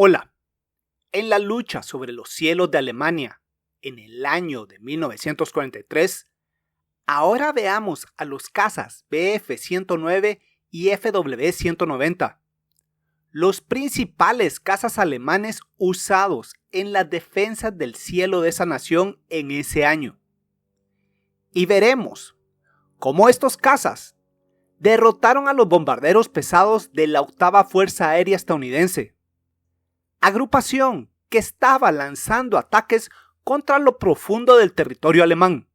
Hola, en la lucha sobre los cielos de Alemania en el año de 1943, ahora veamos a los cazas Bf-109 y Fw-190, los principales cazas alemanes usados en las defensas del cielo de esa nación en ese año. Y veremos cómo estos cazas derrotaron a los bombarderos pesados de la Octava Fuerza Aérea Estadounidense, agrupación que estaba lanzando ataques contra lo profundo del territorio alemán.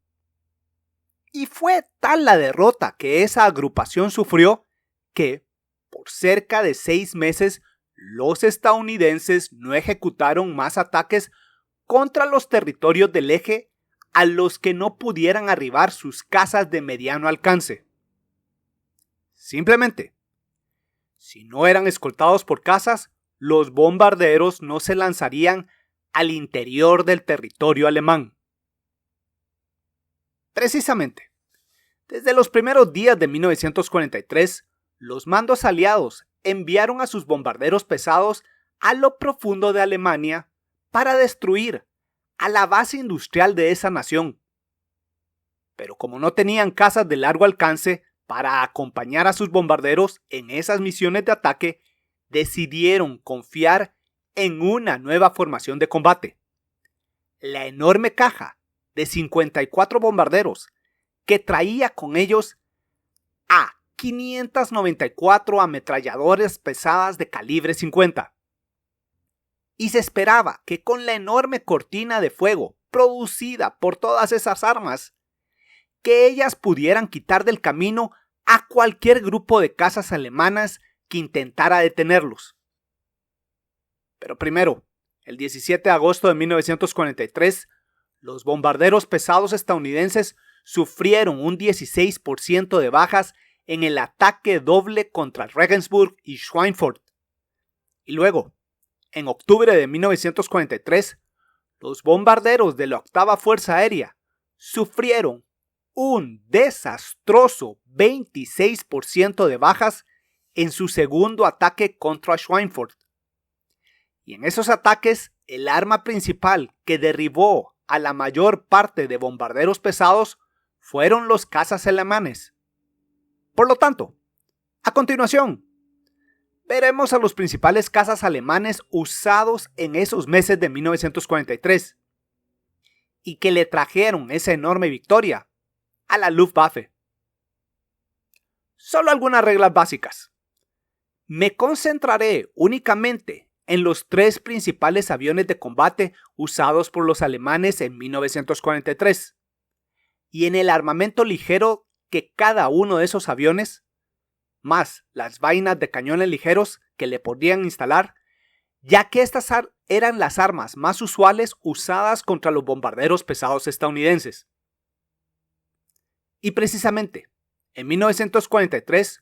Y fue tal la derrota que esa agrupación sufrió que, por cerca de 6 meses, los estadounidenses no ejecutaron más ataques contra los territorios del eje a los que no pudieran arribar sus cazas de mediano alcance. Simplemente, si no eran escoltados por cazas, los bombarderos no se lanzarían al interior del territorio alemán. Precisamente, desde los primeros días de 1943, los mandos aliados enviaron a sus bombarderos pesados a lo profundo de Alemania para destruir a la base industrial de esa nación. Pero como no tenían cazas de largo alcance para acompañar a sus bombarderos en esas misiones de ataque, decidieron confiar en una nueva formación de combate. La enorme caja de 54 bombarderos que traía con ellos a 594 ametralladoras pesadas de calibre 50. Y se esperaba que con la enorme cortina de fuego producida por todas esas armas, que ellas pudieran quitar del camino a cualquier grupo de cazas alemanas que intentara detenerlos. Pero primero, el 17 de agosto de 1943, los bombarderos pesados estadounidenses sufrieron un 16% de bajas en el ataque doble contra Regensburg y Schweinfurt. Y luego, en octubre de 1943, los bombarderos de la Octava Fuerza Aérea sufrieron un desastroso 26% de bajas en su segundo ataque contra Schweinfurt. Y en esos ataques, el arma principal que derribó a la mayor parte de bombarderos pesados fueron los cazas alemanes. Por lo tanto, a continuación, veremos a los principales cazas alemanes usados en esos meses de 1943 y que le trajeron esa enorme victoria a la Luftwaffe. Solo algunas reglas básicas. Me concentraré únicamente en los 3 principales aviones de combate usados por los alemanes en 1943 y en el armamento ligero que cada uno de esos aviones, más las vainas de cañones ligeros que le podían instalar, ya que estas eran las armas más usuales usadas contra los bombarderos pesados estadounidenses. Y precisamente, en 1943,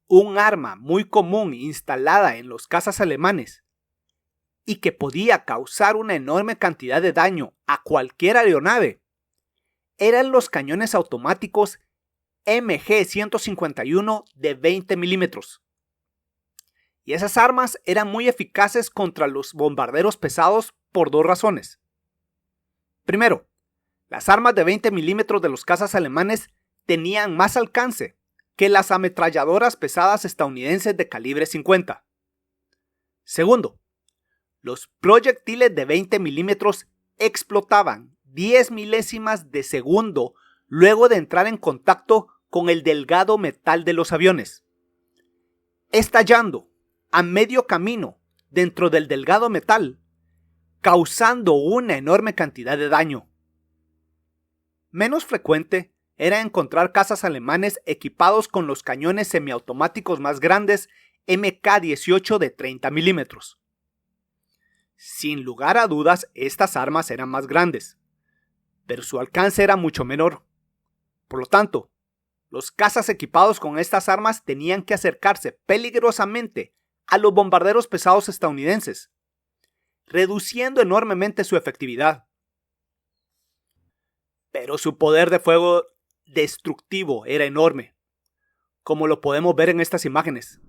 un arma muy común instalada en los cazas alemanes y que podía causar una enorme cantidad de daño a cualquier aeronave eran los cañones automáticos MG-151 de 20 milímetros. Y esas armas eran muy eficaces contra los bombarderos pesados por 2 razones. Primero, las armas de 20 milímetros de los cazas alemanes tenían más alcance que las ametralladoras pesadas estadounidenses de calibre 50. Segundo, los proyectiles de 20 milímetros explotaban 10 milésimas de segundo luego de entrar en contacto con el delgado metal de los aviones, estallando a medio camino dentro del delgado metal, causando una enorme cantidad de daño. Menos frecuente era encontrar cazas alemanes equipados con los cañones semiautomáticos más grandes Mk-18 de 30 milímetros. Sin lugar a dudas, estas armas eran más grandes, pero su alcance era mucho menor. Por lo tanto, los cazas equipados con estas armas tenían que acercarse peligrosamente a los bombarderos pesados estadounidenses, reduciendo enormemente su efectividad. Pero su poder de fuego destructivo era enorme, como lo podemos ver en estas imágenes.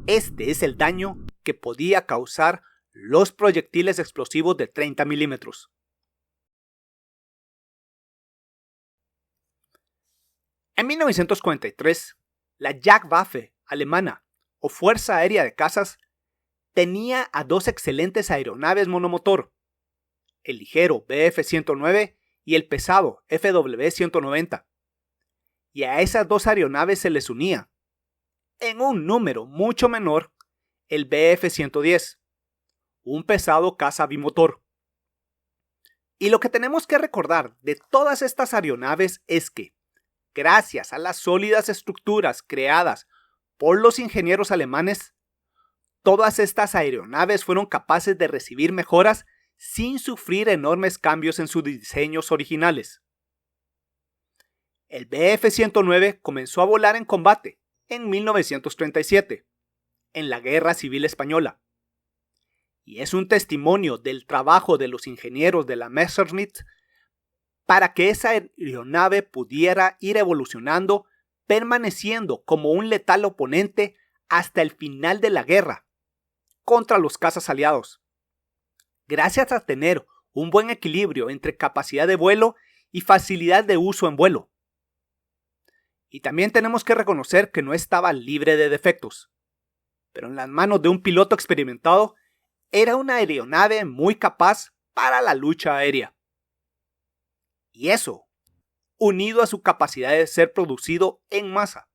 Este es el daño que podía causar los proyectiles explosivos de 30 milímetros. En 1943, la Jagdwaffe alemana, o Fuerza Aérea de Cazas, tenía a dos excelentes aeronaves monomotor, el ligero Bf-109 y el pesado FW-190. Y a esas dos aeronaves se les unía, en un número mucho menor, el Bf-110, un pesado caza bimotor. Y lo que tenemos que recordar de todas estas aeronaves es que, gracias a las sólidas estructuras creadas por los ingenieros alemanes, todas estas aeronaves fueron capaces de recibir mejoras sin sufrir enormes cambios en sus diseños originales. El Bf-109 comenzó a volar en combate en 1937, en la Guerra Civil Española, y es un testimonio del trabajo de los ingenieros de la Messerschmitt para que esa aeronave pudiera ir evolucionando, permaneciendo como un letal oponente hasta el final de la guerra contra los cazas aliados, gracias a tener un buen equilibrio entre capacidad de vuelo y facilidad de uso en vuelo. Y también tenemos que reconocer que no estaba libre de defectos, pero en las manos de un piloto experimentado era una aeronave muy capaz para la lucha aérea. Y eso, unido a su capacidad de ser producido en masa.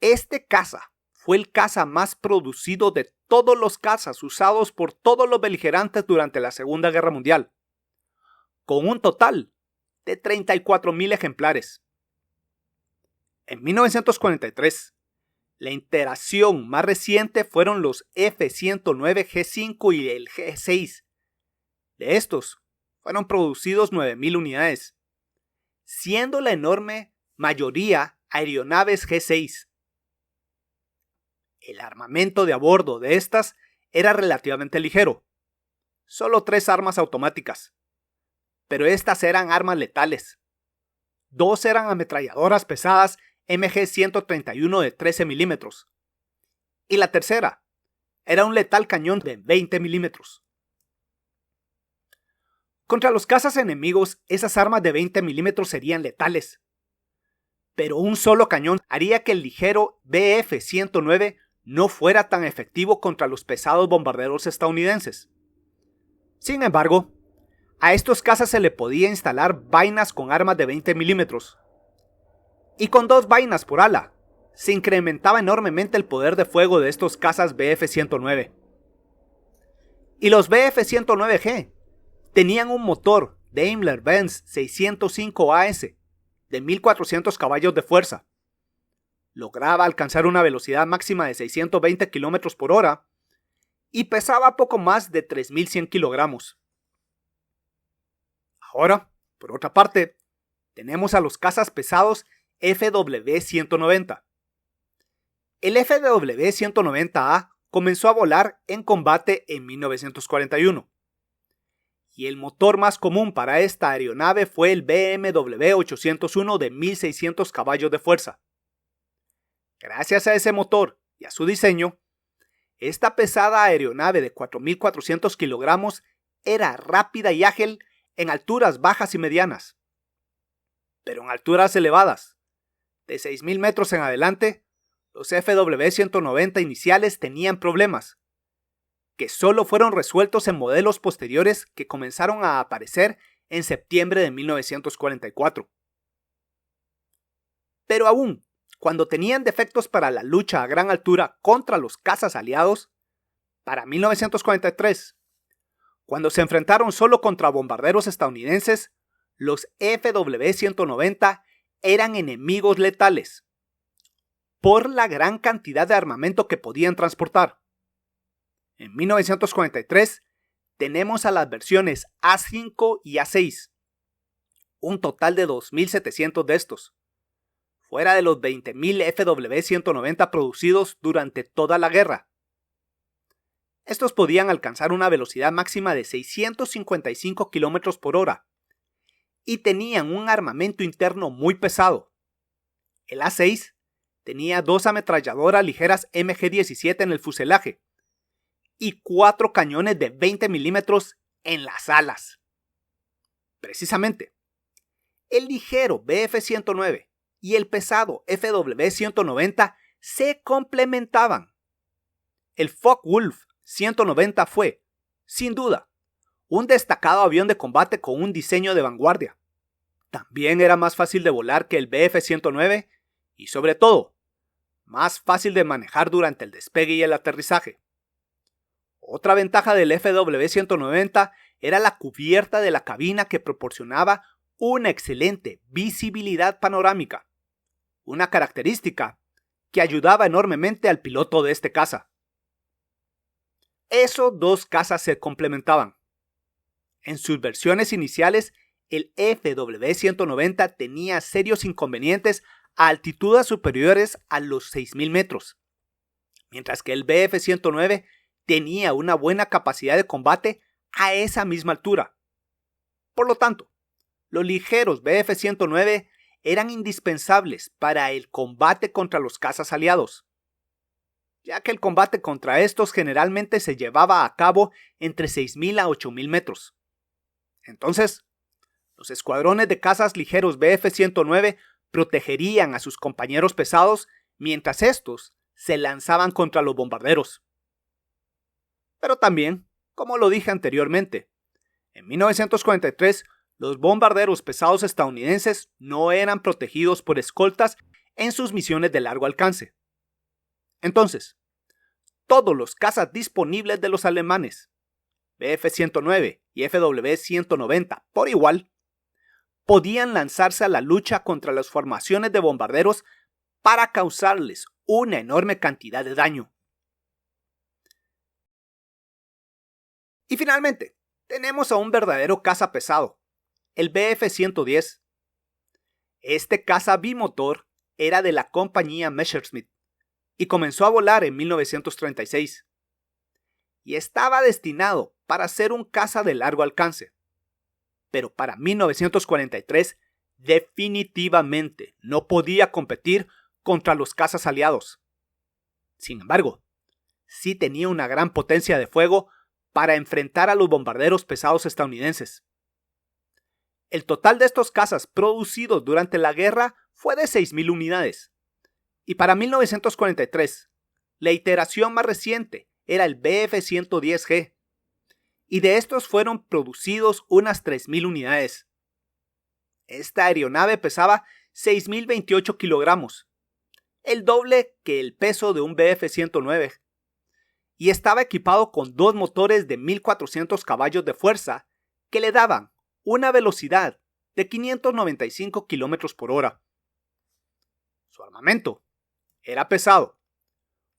Este caza fue el caza más producido de todos los cazas usados por todos los beligerantes durante la Segunda Guerra Mundial, con un total de 34,000 ejemplares. En 1943, la iteración más reciente fueron los F-109 G5 y el G6. De estos, fueron producidos 9,000 unidades, siendo la enorme mayoría aeronaves G6. El armamento de a bordo de estas era relativamente ligero, solo 3 armas automáticas, pero estas eran armas letales. 2 eran ametralladoras pesadas MG-131 de 13 milímetros, y la tercera era un letal cañón de 20 milímetros. Contra los cazas enemigos, esas armas de 20 milímetros serían letales, pero un solo cañón haría que el ligero Bf-109 no fuera tan efectivo contra los pesados bombarderos estadounidenses. Sin embargo, a estos cazas se le podía instalar vainas con armas de 20 milímetros, y con 2 vainas por ala, se incrementaba enormemente el poder de fuego de estos cazas Bf-109. Y los Bf-109G tenían un motor Daimler-Benz 605 AS de 1400 caballos de fuerza. Lograba alcanzar una velocidad máxima de 620 km por hora y pesaba poco más de 3.100 kilogramos. Ahora, por otra parte, tenemos a los cazas pesados FW-190. El FW-190A comenzó a volar en combate en 1941. Y el motor más común para esta aeronave fue el BMW 801 de 1600 caballos de fuerza. Gracias a ese motor y a su diseño, esta pesada aeronave de 4.400 kilogramos era rápida y ágil en alturas bajas y medianas. Pero en alturas elevadas, de 6.000 metros en adelante, los FW-190 iniciales tenían problemas, que solo fueron resueltos en modelos posteriores que comenzaron a aparecer en septiembre de 1944. Pero aún, cuando tenían defectos para la lucha a gran altura contra los cazas aliados, para 1943, cuando se enfrentaron solo contra bombarderos estadounidenses, los FW-190 eran enemigos letales, por la gran cantidad de armamento que podían transportar. En 1943 tenemos a las versiones A5 y A6, un total de 2.700 de estos, fuera de los 20.000 FW-190 producidos durante toda la guerra. Estos podían alcanzar una velocidad máxima de 655 km por hora y tenían un armamento interno muy pesado. El A6 tenía 2 ametralladoras ligeras MG-17 en el fuselaje y 4 cañones de 20 milímetros en las alas. Precisamente, el ligero Bf-109 y el pesado FW-190 se complementaban. El Focke-Wulf 190 fue, sin duda, un destacado avión de combate con un diseño de vanguardia. También era más fácil de volar que el Bf-109 y, sobre todo, más fácil de manejar durante el despegue y el aterrizaje. Otra ventaja del FW-190 era la cubierta de la cabina, que proporcionaba una excelente visibilidad panorámica, una característica que ayudaba enormemente al piloto de este caza. Esos dos cazas se complementaban. En sus versiones iniciales, el FW-190 tenía serios inconvenientes a altitudes superiores a los 6.000 metros, mientras que el Bf-109 tenía una buena capacidad de combate a esa misma altura. Por lo tanto, los ligeros Bf-109 eran indispensables para el combate contra los cazas aliados, ya que el combate contra estos generalmente se llevaba a cabo entre 6.000 a 8.000 metros. Entonces, los escuadrones de cazas ligeros Bf-109 protegerían a sus compañeros pesados mientras estos se lanzaban contra los bombarderos. Pero también, como lo dije anteriormente, en 1943 los bombarderos pesados estadounidenses no eran protegidos por escoltas en sus misiones de largo alcance. Entonces, todos los cazas disponibles de los alemanes, Bf-109 y FW-190 por igual, podían lanzarse a la lucha contra las formaciones de bombarderos para causarles una enorme cantidad de daño. Y finalmente, tenemos a un verdadero caza pesado, el Bf-110. Este caza bimotor era de la compañía Messerschmitt y comenzó a volar en 1936. Y estaba destinado para ser un caza de largo alcance. Pero para 1943 definitivamente no podía competir contra los cazas aliados. Sin embargo, sí tenía una gran potencia de fuego para enfrentar a los bombarderos pesados estadounidenses. El total de estos cazas producidos durante la guerra fue de 6.000 unidades. Y para 1943, la iteración más reciente era el Bf-110G. Y de estos fueron producidos unas 3.000 unidades. Esta aeronave pesaba 6.028 kilogramos, el doble que el peso de un Bf-109, y estaba equipado con 2 motores de 1.400 caballos de fuerza que le daban una velocidad de 595 kilómetros por hora. Su armamento era pesado,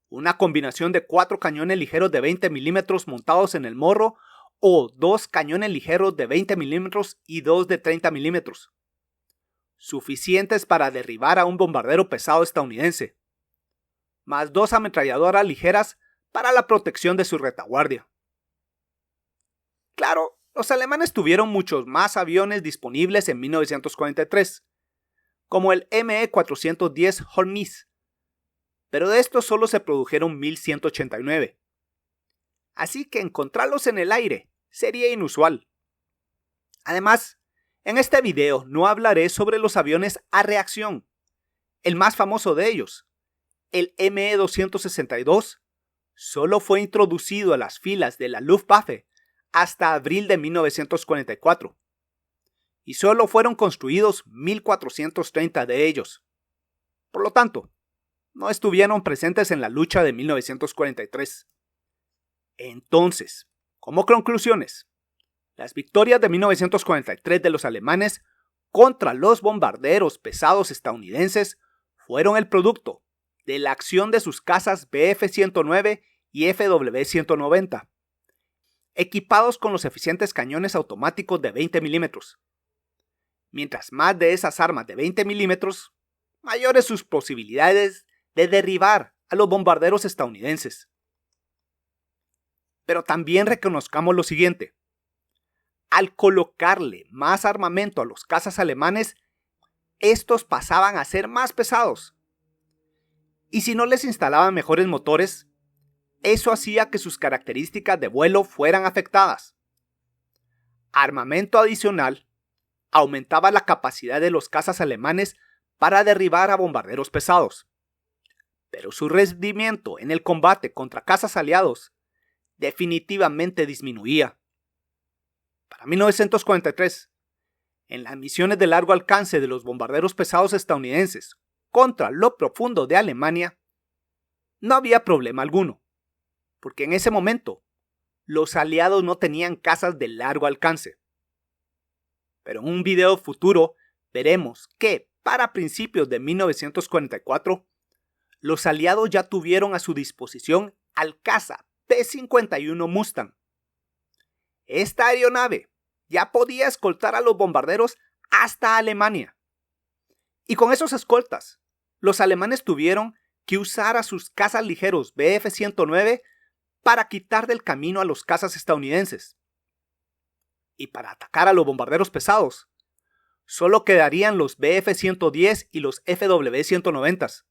una combinación de 4 cañones ligeros de 20 milímetros montados en el morro o 2 cañones ligeros de 20 milímetros y 2 de 30 milímetros, suficientes para derribar a un bombardero pesado estadounidense, más 2 ametralladoras ligeras para la protección de su retaguardia. Claro, los alemanes tuvieron muchos más aviones disponibles en 1943, como el Me-410 Hornisse, pero de estos solo se produjeron 1.189. Así que encontrarlos en el aire sería inusual. Además, en este video no hablaré sobre los aviones a reacción. El más famoso de ellos, el Me-262, solo fue introducido a las filas de la Luftwaffe hasta abril de 1944, y solo fueron construidos 1.430 de ellos. Por lo tanto, no estuvieron presentes en la lucha de 1943. Entonces, como conclusiones, las victorias de 1943 de los alemanes contra los bombarderos pesados estadounidenses fueron el producto de la acción de sus cazas Bf-109 y FW-190, equipados con los eficientes cañones automáticos de 20 milímetros. Mientras más de esas armas de 20 milímetros, mayores sus posibilidades de derribar a los bombarderos estadounidenses. Pero también reconozcamos lo siguiente: al colocarle más armamento a los cazas alemanes, estos pasaban a ser más pesados. y si no les instalaban mejores motores, eso hacía que sus características de vuelo fueran afectadas. Armamento adicional aumentaba la capacidad de los cazas alemanes para derribar a bombarderos pesados, pero su rendimiento en el combate contra cazas aliados definitivamente disminuía. Para 1943, en las misiones de largo alcance de los bombarderos pesados estadounidenses contra lo profundo de Alemania, no había problema alguno, porque en ese momento los aliados no tenían cazas de largo alcance. Pero en un video futuro veremos que, para principios de 1944, los aliados ya tuvieron a su disposición al caza P-51 Mustang. Esta aeronave ya podía escoltar a los bombarderos hasta Alemania. Y con esos escoltas, los alemanes tuvieron que usar a sus cazas ligeros Bf-109 para quitar del camino a los cazas estadounidenses. Y para atacar a los bombarderos pesados, solo quedarían los Bf-110 y los FW-190.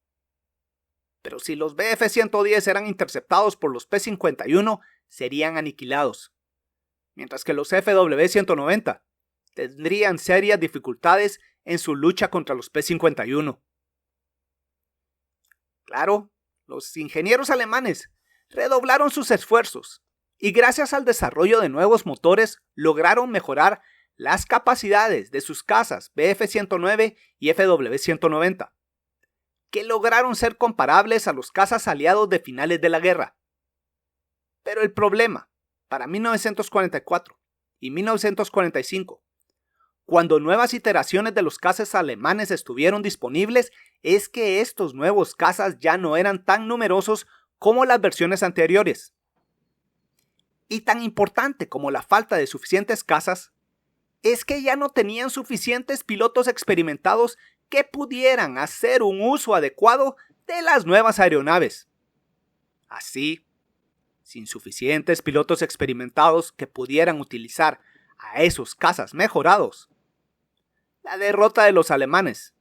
Pero si los Bf-110 eran interceptados por los P-51, serían aniquilados, mientras que los FW-190 tendrían serias dificultades en su lucha contra los P-51. Claro, los ingenieros alemanes redoblaron sus esfuerzos y gracias al desarrollo de nuevos motores lograron mejorar las capacidades de sus cazas Bf-109 y FW-190, que lograron ser comparables a los cazas aliados de finales de la guerra. Pero el problema, para 1944 y 1945, cuando nuevas iteraciones de los cazas alemanes estuvieron disponibles, es que estos nuevos cazas ya no eran tan numerosos como las versiones anteriores. Y tan importante como la falta de suficientes cazas, es que ya no tenían suficientes pilotos experimentados que pudieran hacer un uso adecuado de las nuevas aeronaves. Así, sin suficientes pilotos experimentados que pudieran utilizar a esos cazas mejorados, la derrota de los alemanes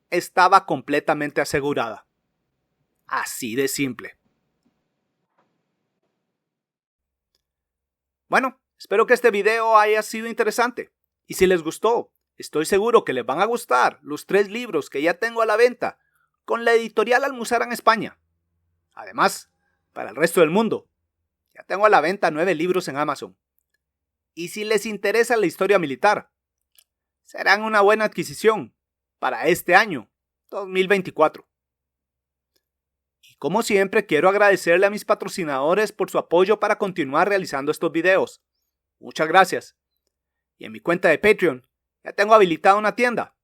estaba completamente asegurada. Así de simple. Bueno, espero que este video haya sido interesante. Y si les gustó, estoy seguro que les van a gustar los 3 libros que ya tengo a la venta con la editorial Almuzara España. Además, para el resto del mundo, ya tengo a la venta 9 libros en Amazon. Y si les interesa la historia militar, serán una buena adquisición para este año 2024. Y como siempre, quiero agradecerle a mis patrocinadores por su apoyo para continuar realizando estos videos. Muchas gracias. Y en mi cuenta de Patreon ya tengo habilitada una tienda,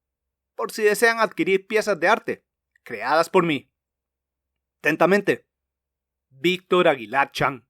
por si desean adquirir piezas de arte creadas por mí. Atentamente, Víctor Aguilar Chan.